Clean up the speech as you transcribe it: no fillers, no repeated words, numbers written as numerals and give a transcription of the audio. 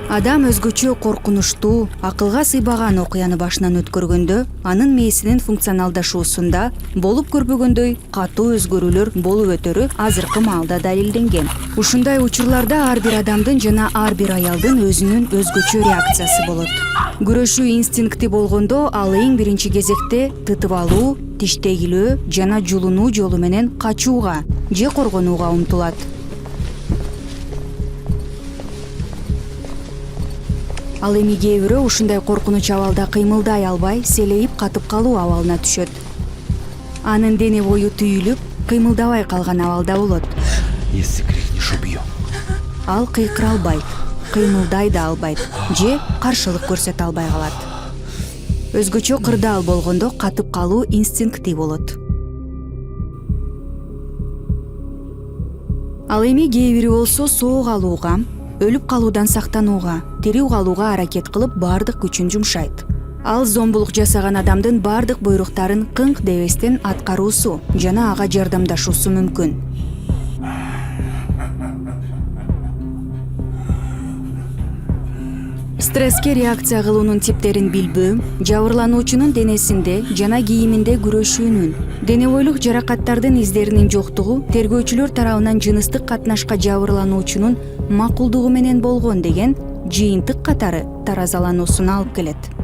Адам өзгөчө коркунучтуу, акылга сыйбаган окуяны башынан өткөргөндө, анын мээсинин функционалдашуусунда болуп көрбөгөндөй катуу өзгөрүүлөр болуп өтөрү азыркы маалда далилденген. Ушундай учурларда ар бир адамдын жана ар бир аялдын өзүнүн өзгөчө реакциясы болот. Күрөшүү инстинкти болгондо ал эң биринчи кезекте тытып алуу, тиштегилөө жана жулунуу жолу менен качууга же коргонууга умтулат. Ал эми кээ бирөө ушундай коркунуч абалда кыймылдай албай, селейип катып калуу абалына түшөт. Анын дене бою түйүлүп, кыймылдабай калган абалда болот. Если крикнешь, убью. Ал кыйкыра албайт, кыймылдай да албайт же каршылык көрсөтө албай калат. Өзгөчө кырдаал болгондо катып калуу инстинкти болот. Ал эми кээ бири болсо соо калууга, өлүп калуудан сактанууга, тирүү калууга аракет кылып бардык күчүн жумшайт. Ал зомбулук жасаган адамдын бардык буйруктарын кыңк дебестен аткаруусу жана ага жардамдашуусу мүмкүн. Стресске реакция кылуунун типтерин билбөө, жабырлануучунун денесинде жана кийиминде күрөшүүнүн, дене бойлук жаракаттардын издеринин жоктугу тергөөчүлөр тарабынан жыныстык катнашка жабырлануучунун макулдугу менен болгон деген жыйынтык катары таразалануусуна алып келет.